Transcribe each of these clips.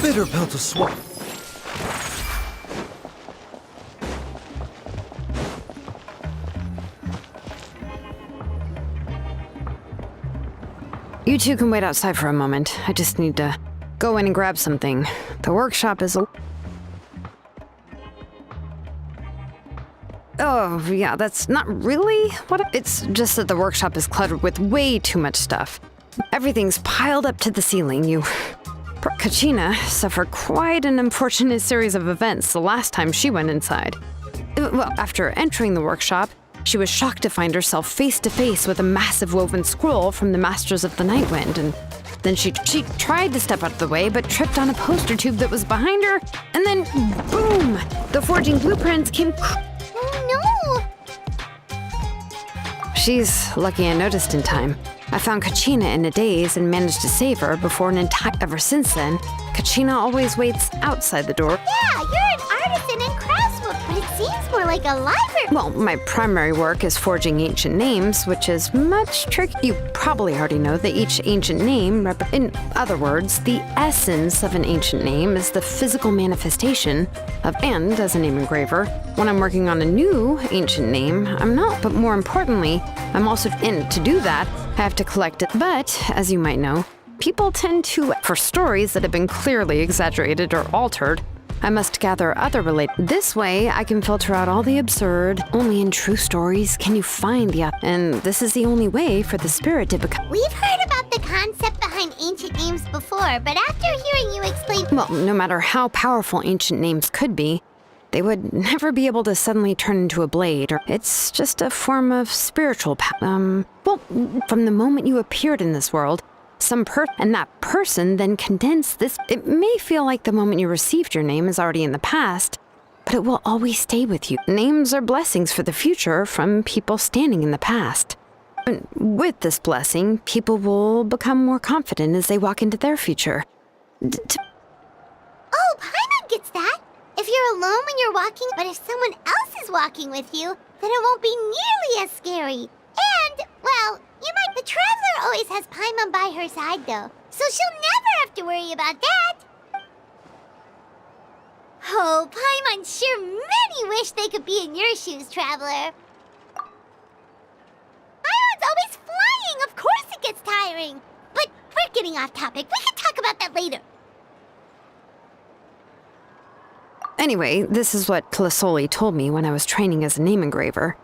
bitter pill to swallow. You two can wait outside for a moment. I just need to go in and grab something. The workshop is Oh, yeah, that's not really It's just that the workshop is cluttered with way too much stuff. Everything's piled up to the ceiling. Kachina suffered quite an unfortunate series of events the last time she went inside. Well, after entering the workshop, she was shocked to find herself face to face with a massive woven scroll from the Masters of the Nightwind, and then she tried to step out of the way, but tripped on a poster tube that was behind her, and then, boom! The forging blueprints came. Oh no! She's lucky I noticed in time. I found Kachina in a daze and managed to save her before an entire. Ever since then, Kachina always waits outside the door. Yeah, you're an artisan and craftsman, but it seems more like a library. Well, my primary work is forging ancient names, which is much tricky. You probably already know that each ancient name, in other words, the essence of an ancient name is the physical manifestation of, and as a name engraver, when I'm working on a new ancient name, I'm not, but more importantly, I'm also in. To do that, I have to collect it. But, as you might know, people tend to, for stories that have been clearly exaggerated or altered, I must gather other related. This way, I can filter out all the absurd. Only in true stories can you find the. And this is the only way for the spirit to become. We've heard about the concept behind ancient names before, but after hearing you explain. Well, no matter how powerful ancient names could be, they would never be able to suddenly turn into a blade, or it's just a form of spiritual well, from the moment you appeared in this world, and that person then condensed this. It may feel like the moment you received your name is already in the past, but it will always stay with you. Names are blessings for the future from people standing in the past. And with this blessing, people will become more confident as they walk into their future. Oh, Paimon gets that. If you're alone when you're walking, but if someone else is walking with you, then it won't be nearly as scary. And, well, you might. The Traveler always has Paimon by her side, though, so she'll never have to worry about that. Oh, Paimon sure many wish they could be in your shoes, Traveler. Paimon's always flying. Of course it gets tiring. But we're getting off topic. We can talk about that later. Anyway, this is what Clisoli told me when I was training as a name engraver.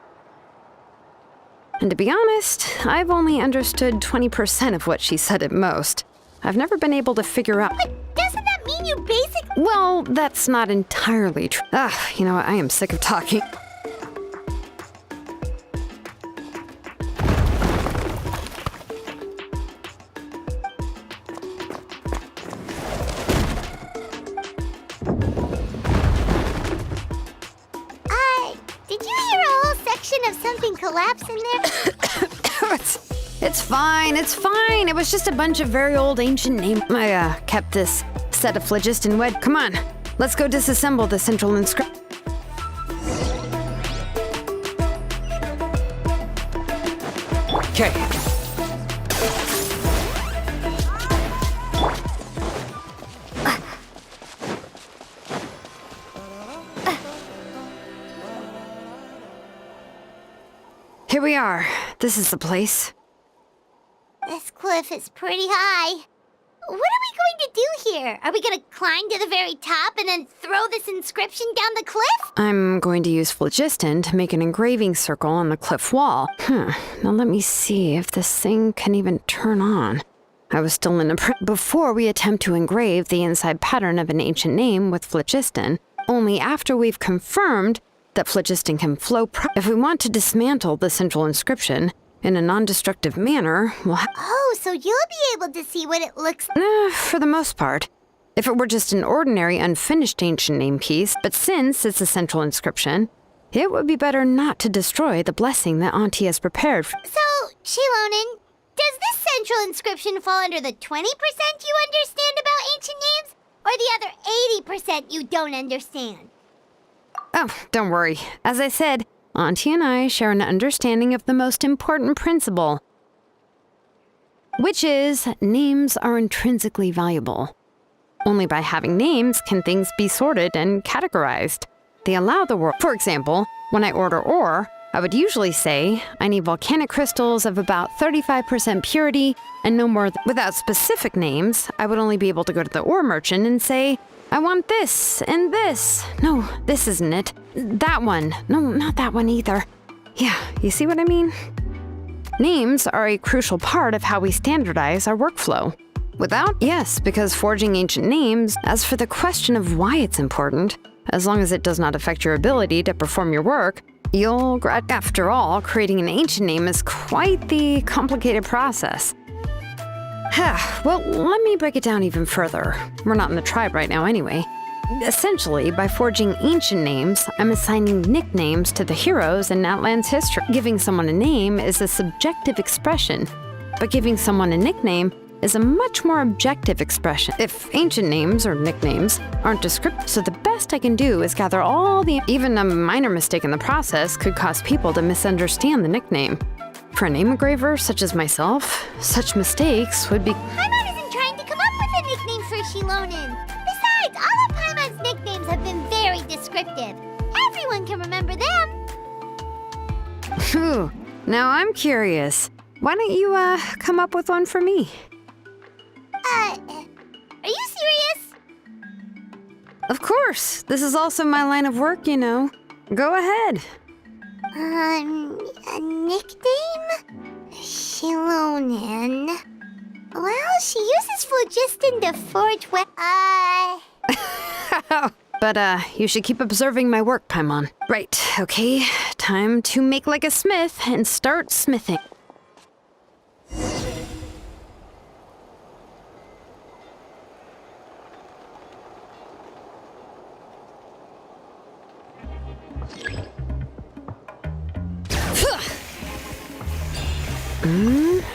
And to be honest, I've only understood 20% of what she said at most. I've never been able to figure out. But doesn't that mean you basically. Well, that's not entirely true. You know what? I am sick of talking. Did you hear a whole section of something collapse in there? It's fine, it's fine. It was just a bunch of very old ancient names. I kept this set of phlogiston wed. Come on, let's go disassemble the central inscription. Okay. Here we are. This is the place. This cliff is pretty high. What are we going to do here? Are we going to climb to the very top and then throw this inscription down the cliff? I'm going to use phlogiston to make an engraving circle on the cliff wall. Now let me see if this thing can even turn on. I was still in before we attempt to engrave the inside pattern of an ancient name with phlogiston, only after we've confirmed that phlogiston can flow. If we want to dismantle the central inscription in a non-destructive manner, we'll Oh, so you'll be able to see what it looks like? For the most part. If it were just an ordinary unfinished ancient name piece, but since it's a central inscription, it would be better not to destroy the blessing that Auntie has prepared. So, Shilonen, does this central inscription fall under the 20% you understand about ancient names, or the other 80% you don't understand? Oh, don't worry. As I said, Auntie and I share an understanding of the most important principle, which is names are intrinsically valuable. Only by having names can things be sorted and categorized. They allow the world. For example, when I order ore, I would usually say I need volcanic crystals of about 35% purity and no more. Without specific names, I would only be able to go to the ore merchant and say, I want this and this. No, this isn't it. That one. No, not that one either. Yeah, you see what I mean? Names are a crucial part of how we standardize our workflow. Without? Yes, because forging ancient names, as for the question of why it's important, as long as it does not affect your ability to perform your work, you'll after all, creating an ancient name is quite the complicated process. Well, let me break it down even further. We're not in the tribe right now anyway. Essentially, by forging ancient names, I'm assigning nicknames to the heroes in Outland's history. Giving someone a name is a subjective expression, but giving someone a nickname is a much more objective expression. If ancient names or nicknames aren't descriptive, so the best I can do is gather all the... Even a minor mistake in the process could cause people to misunderstand the nickname. For a name engraver such as myself, such mistakes would be... Paimon isn't trying to come up with a nickname for Shilonen. Besides, all of Paimon's nicknames have been very descriptive. Everyone can remember them. Phew. Now I'm curious. Why don't you, come up with one for me? Are you serious? Of course. This is also my line of work, you know. Go ahead. A nickname? Shilonen. Well, she uses phlogiston to forge But, you should keep observing my work, Paimon. Right, okay. Time to make like a smith and start smithing.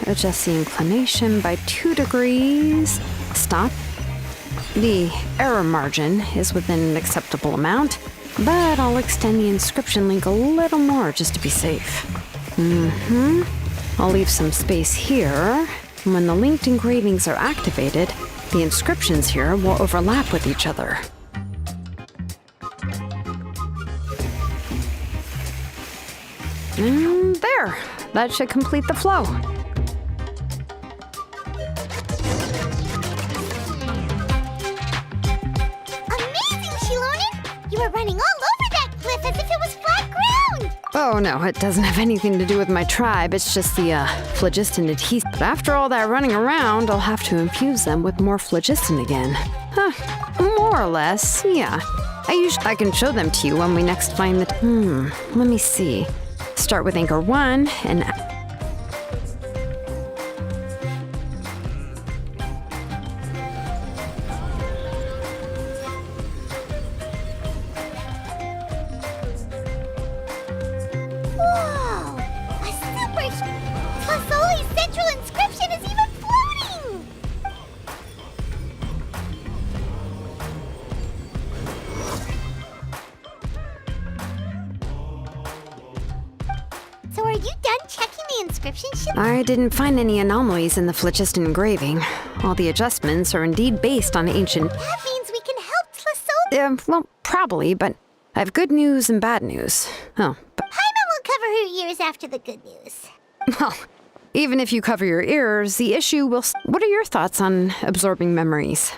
Adjust the inclination by 2 degrees. Stop. The error margin is within an acceptable amount, but I'll extend the inscription link a little more just to be safe. I'll leave some space here. When the linked engravings are activated, the inscriptions here will overlap with each other. And there. That should complete the flow. Amazing, Shilonen! You were running all over that cliff as if it was flat ground! Oh no, it doesn't have anything to do with my tribe. It's just the, phlogiston adhesive. But after all that running around, I'll have to infuse them with more phlogiston again. More or less, yeah. I can show them to you when we next find the... let me see. Start with anchor 1 and... Whoa! A super... Fasoli's central inscription is even floating! So are you done checking the inscription sheet? I didn't find any anomalies in the phlogiston engraving. All the adjustments are indeed based on ancient... That means we can help Tlasoli. Well, probably, but I have good news and bad news. Oh, but... Paimon will cover her ears after the good news. Well, even if you cover your ears, the issue will... What are your thoughts on absorbing memories?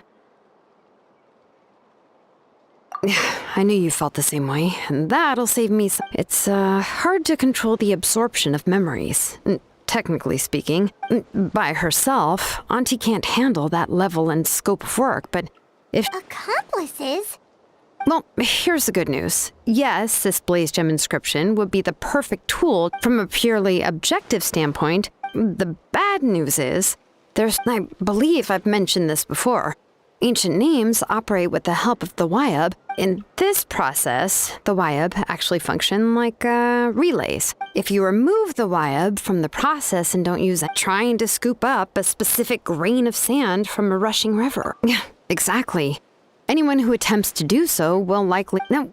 I knew you felt the same way, and that'll save me some... It's, hard to control the absorption of memories. Technically speaking, by herself, Auntie can't handle that level and scope of work, but if... Accomplices? Well, here's the good news. Yes, this blaze gem inscription would be the perfect tool from a purely objective standpoint. The bad news is, I believe I've mentioned this before. Ancient names operate with the help of the Wyab. In this process, the Wyab actually function like relays. If you remove the Wyab from the process and don't use it, trying to scoop up a specific grain of sand from a rushing river. Yeah, exactly. Anyone who attempts to do so will likely... Now,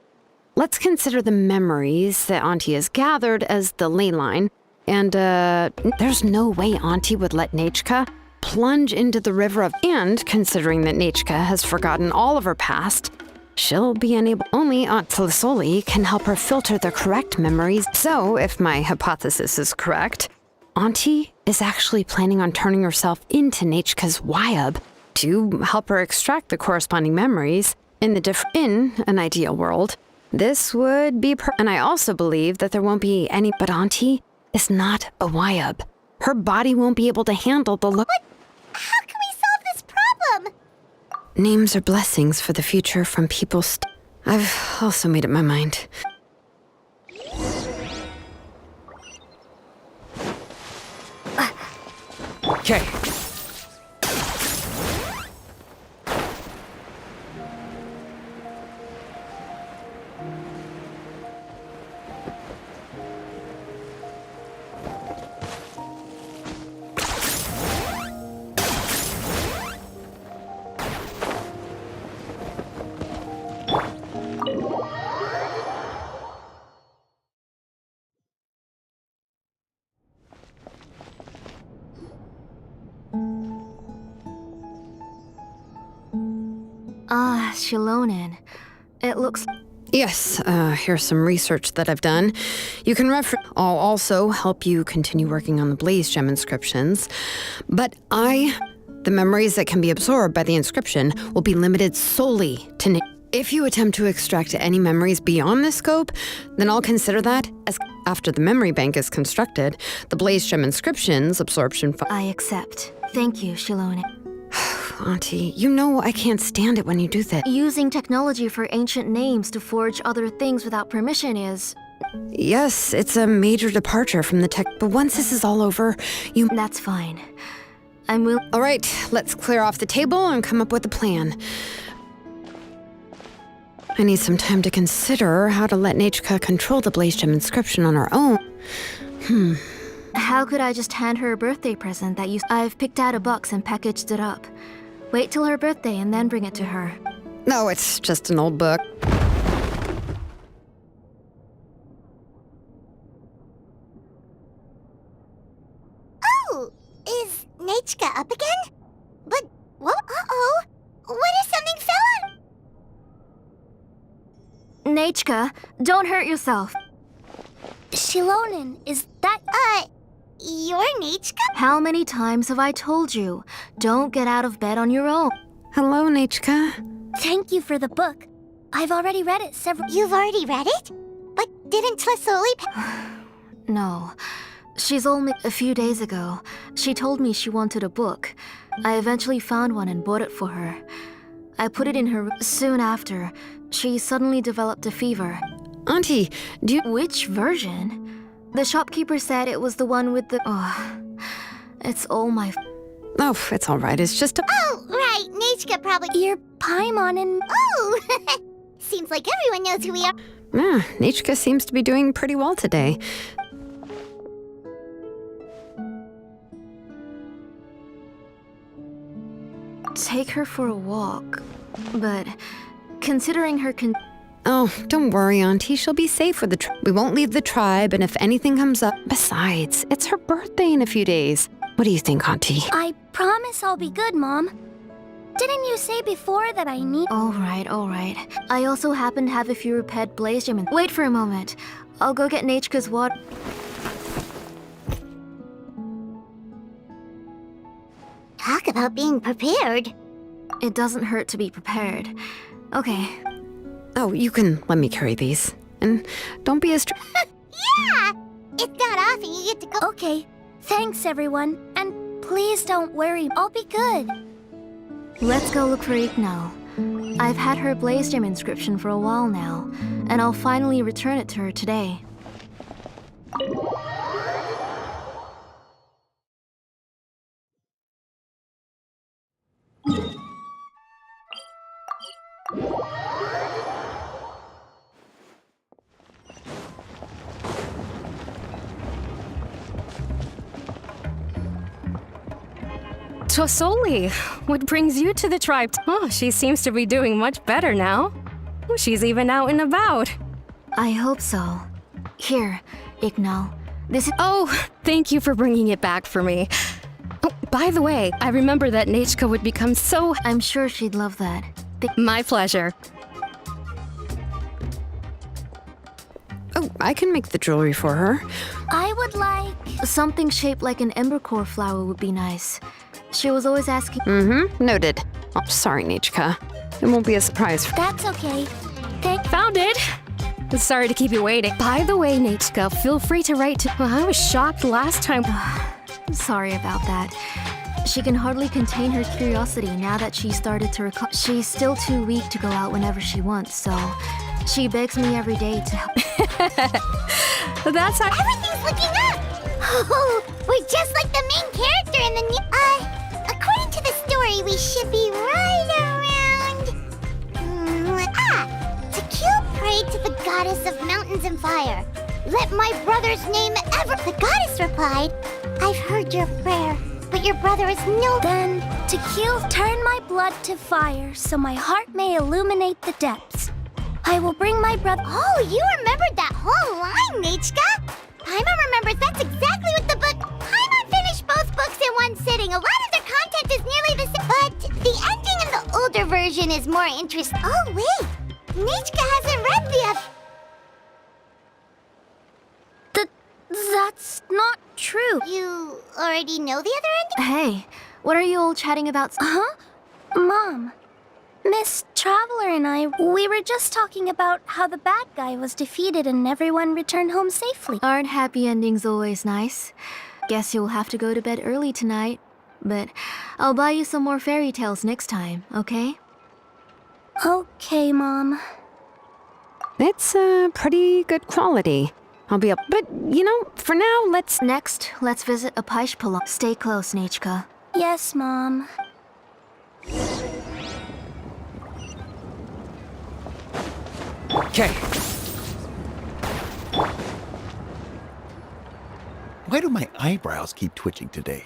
let's consider the memories that Auntie has gathered as the ley line. And, there's no way Auntie would let Nachka plunge into the river of... And considering that Nechka has forgotten all of her past, she'll be unable... Only Aunt Tlisoli can help her filter the correct memories. So, if my hypothesis is correct, Auntie is actually planning on turning herself into Nechka's Wyab to help her extract the corresponding memories in an ideal world. This would be and I also believe that there won't be any... But Auntie is not a Wyab. Her body won't be able to handle the look... How can we solve this problem? Names are blessings for the future from people I've also made up my mind. Okay. Ah, Shilonen. It looks... Yes, here's some research that I've done. You can reference... I'll also help you continue working on the Blaze Gem inscriptions. But the memories that can be absorbed by the inscription will be limited solely to... If you attempt to extract any memories beyond this scope, then I'll consider that as... After the memory bank is constructed, the Blaze Gem inscriptions absorption... I accept. Thank you, Shilonen. Auntie, you know I can't stand it when you do that. Using technology for ancient names to forge other things without permission is... Yes, it's a major departure from the tech, but once this is all over, you... That's fine. I'm will... All right, let's clear off the table and come up with a plan. I need some time to consider how to let Nechka control the Blaze Gem inscription on her own. How could I just hand her a birthday present that I've picked out a box and packaged it up. Wait till her birthday and then bring it to her. No, it's just an old book. Oh, is Nechka up again? But, what? Uh-oh. What if something fell on... Nechka, don't hurt yourself. Shilonen, is that... You're Nechka? How many times have I told you? Don't get out of bed on your own. Hello, Nechka. Thank you for the book. I've already read it several... You've already read it? But didn't Tlisoli... No. She's only... A few days ago, she told me she wanted a book. I eventually found one and bought it for her. I put it in her... Soon after, she suddenly developed a fever. Auntie, do you... Which version? The shopkeeper said it was the one with the... Oh, it's all my... Oh, it's all right. It's just a... Oh, right. Nechka probably... You're Paimon and... Oh! Seems like everyone knows who we are. Yeah, Nechka seems to be doing pretty well today. Take her for a walk. But considering her Oh, don't worry, Auntie. She'll be safe with the we won't leave the tribe, and if anything comes up... Besides, it's her birthday in a few days. What do you think, Auntie? I promise I'll be good, Mom. Didn't you say before that I need... All right. I also happen to have a few repaired Blaze Gem. Wait for a moment. I'll go get Nechka's water. Talk about being prepared. It doesn't hurt to be prepared. Okay. Oh, you can let me carry these. And don't be as... Yeah! It's not often you get to go... Okay. Thanks, everyone. And please don't worry. I'll be good. Let's go look for Ignal. I've had her Blaze Gem inscription for a while now, and I'll finally return it to her today. Tlisoli, what brings you to the tribe? Oh, she seems to be doing much better now. She's even out and about. I hope so. Here, Ignal. This is... Oh, thank you for bringing it back for me. Oh, by the way, I remember that Nechka would become so... I'm sure she'd love that. My pleasure. Oh, I can make the jewelry for her. I would like... Something shaped like an embercore flower would be nice. She was always asking. Noted. Oh, sorry, Nechka. It won't be a surprise. That's okay. Found it! Sorry to keep you waiting. By the way, Nechka, feel free to write to... Well, I was shocked last time. Sorry about that. She can hardly contain her curiosity now that she started to recall. She's still too weak to go out whenever she wants, so she begs me every day to help. That's how... Everything's looking up! Oh, we're just like the main character in the new... according to the story, we should be right around... Tequil prayed to the goddess of mountains and fire. Let my brother's name ever... The goddess replied, I've heard your prayer, but your brother is no... Then, Tequil, turn my blood to fire, so my heart may illuminate the depths. I will bring my brother... Oh, you remembered that whole line, Nechka! Paimon remembers that's exactly what the book... Paimon finished both books in one sitting. A lot of their content is nearly the same. But the ending in the older version is more interesting. Oh, wait! Nechka hasn't read the other... That's not true. You already know the other ending? Hey, what are you all chatting about? Huh? Mom, Miss Traveler and I, we were just talking about how the bad guy was defeated and everyone returned home safely. Aren't happy endings always nice? Guess you'll have to go to bed early tonight. But I'll buy you some more fairy tales next time, okay? Okay, Mom. It's pretty good quality. I'll be up. But, for now, let's... Next, let's visit a Paishpalon. Stay close, Nechka. Yes, Mom. Okay. Why do my eyebrows keep twitching today?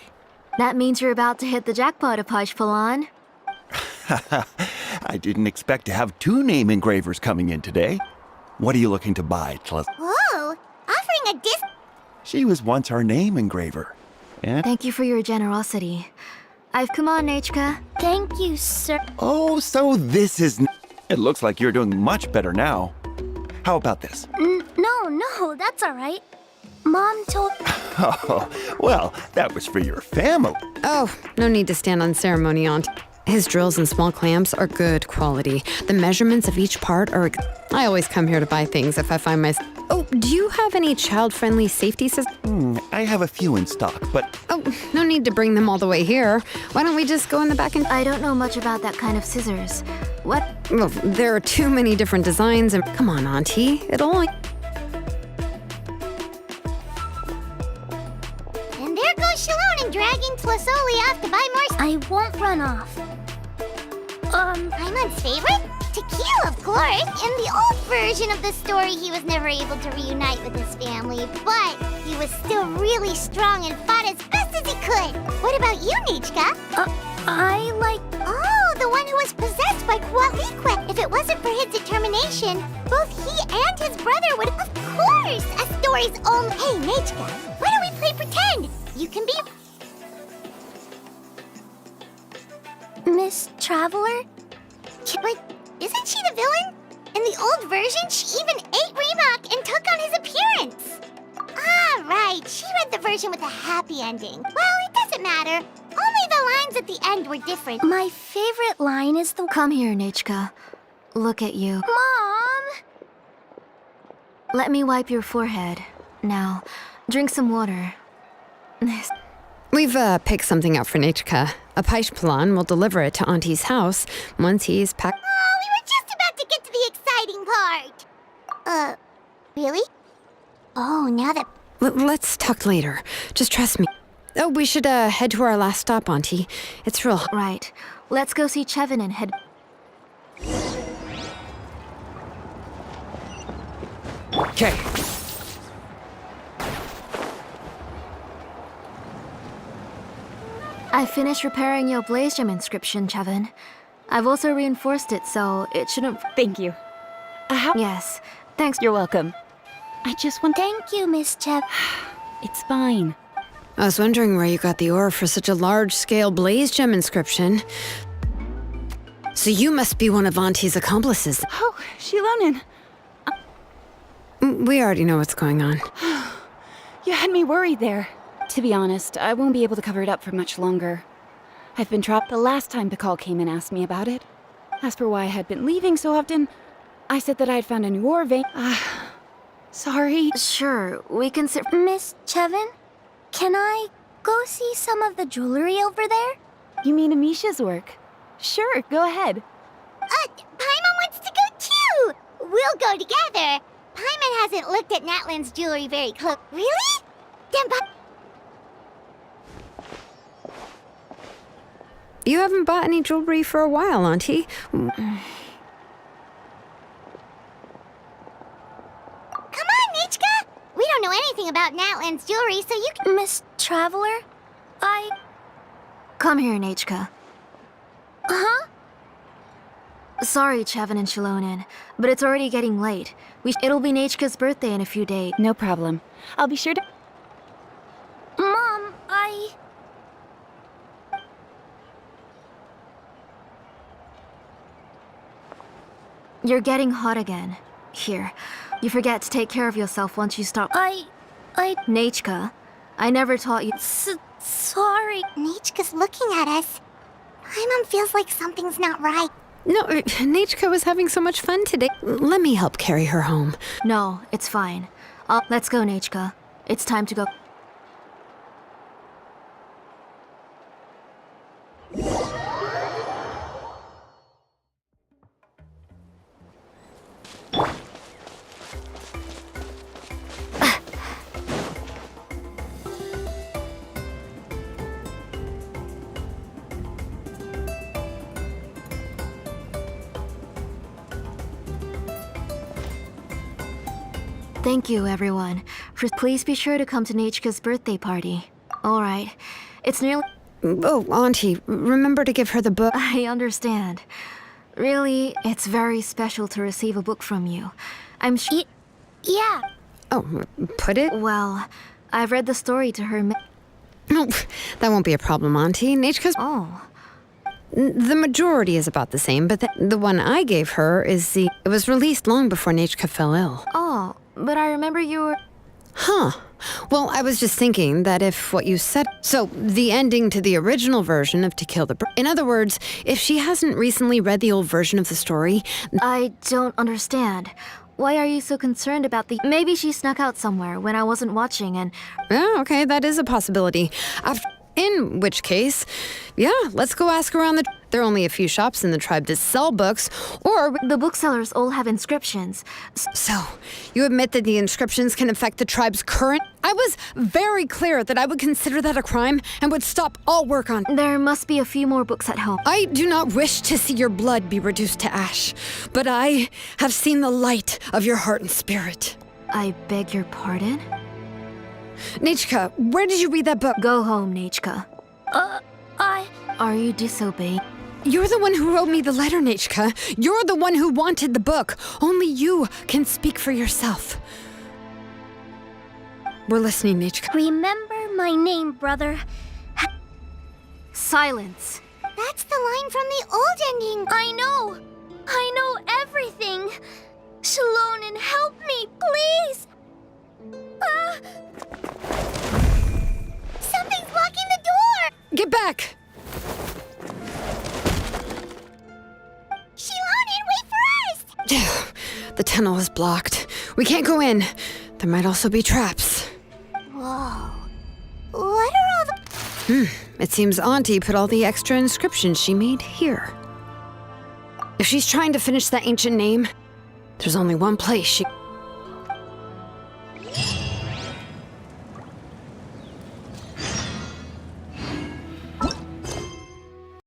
That means you're about to hit the jackpot, Paishpalon. I didn't expect to have 2 name engravers coming in today. What are you looking to buy, Whoa! Offering a disc... She was once our name engraver. And... Thank you for your generosity. Come on, Nechka. Thank you, sir. Oh, so this is... It looks like you're doing much better now. How about this? No, that's all right. Mom told... Oh, well, that was for your family. Oh, no need to stand on ceremony, Aunt. His drills and small clamps are good quality. The measurements of each part are... I always come here to buy things if I find my... Oh, do you have any child-friendly safety systems? I have a few in stock, but... Oh, no need to bring them all the way here. Why don't we just go in the back and... I don't know much about that kind of scissors. What? Well, there are too many different designs and... Come on, Auntie. It'll only... And there goes Shalone dragging Tlasoli off to buy more... I won't run off. Paimon's favorite? Tequila, of course. In the old version of the story, he was never able to reunite with his family, but he was still really strong and fought as best as he could. What about you, Nechka? I like... Oh, the one who was possessed by Quete. If it wasn't for his determination, both he and his brother would... Of course! A story's own... Hey, Nechka, why don't we play pretend? You can be... Miss Traveler? But isn't she the villain? In the old version, she even ate Remak and took on his appearance. Ah, right. She read the version with a happy ending. Well, it doesn't matter. Only the lines at the end were different. My favorite line is the... Come here, Nechka. Look at you. Mom! Let me wipe your forehead. Now, drink some water. We've picked something out for Nechka. A Paishpalon will deliver it to Auntie's house once he's packed... Oh, we were just about to get to the exciting part. Really? Oh, now that... Let's talk later. Just trust me. Oh, we should head to our last stop, Auntie. It's real... Right. Let's go see Chevin and head... Okay. I finished repairing your Blaze Gem inscription, Chevin. I've also reinforced it, so it shouldn't... Thank you. Yes. Thanks. You're welcome. I just want... Thank you, Miss Chev. It's fine. I was wondering where you got the ore for such a large-scale blaze gem inscription. So you must be one of Auntie's accomplices. Oh, Shilonen. We already know what's going on. You had me worried there. To be honest, I won't be able to cover it up for much longer. I've been trapped the last time Pakal came and asked me about it. As for why I had been leaving so often, I said that I had found a new ore vein. Sorry. Sure, we can sit. Miss Chevin, can I go see some of the jewelry over there? You mean Amisha's work? Sure, go ahead. Paimon wants to go too! We'll go together. Paimon hasn't looked at Natlan's jewelry very close. Really? Then You haven't bought any jewelry for a while, Auntie. Come on, Nichka! We don't know anything about Natlan's jewelry, so you can... Miss Traveler, Come here, Nachka. Huh? Sorry, Chevin and Shilonen, but it's already getting late. It'll be Nachka's birthday in a few days. No problem. I'll be sure to... Mom, You're getting hot again. Here, you forget to take care of yourself once you stop. Nachka, I never taught you. Sorry. Nichka's looking at us. Paimon feels like something's not right. No, Nachka was having so much fun today. Let me help carry her home. No, it's fine. Let's go, Nachka. It's time to go. Thank you, everyone. Please be sure to come to Nachka's birthday party. All right. It's nearly... Oh, Auntie, remember to give her the book. I understand. Really, it's very special to receive a book from you. I'm sure... Yeah. Oh, put it? Well, I've read the story to her... No, that won't be a problem, Auntie. Nachka's... Oh. The majority is about the same, but the one I gave her is the... It was released long before Nachka fell ill. Oh, but I remember you were... Huh. Well, I was just thinking that if what you said... So, the ending to the original version of To Kill the Bird... In other words, if she hasn't recently read the old version of the story... I don't understand. Why are you so concerned about the... Maybe she snuck out somewhere when I wasn't watching and... Yeah, okay, that is a possibility. In which case, yeah, let's go ask around the... There are only a few shops in the tribe that sell books, or... The booksellers all have inscriptions. So, you admit that the inscriptions can affect the tribe's current... I was very clear that I would consider that a crime and would stop all work on... There must be a few more books at home. I do not wish to see your blood be reduced to ash, but I have seen the light of your heart and spirit. I beg your pardon? Nachka, where did you read that book? Go home, Nachka. I... Are you disobeying? You're the one who wrote me the letter, Nachka. You're the one who wanted the book. Only you can speak for yourself. We're listening, Nachka. Remember my name, brother. Silence. That's the line from the old ending. I know everything. Shilonen, help me, please. Something's blocking the door! Get back! Shilonen, wait for us! The tunnel is blocked. We can't go in. There might also be traps. Whoa. What are all the... It seems Auntie put all the extra inscriptions she made here. If she's trying to finish that ancient name, there's only one place she...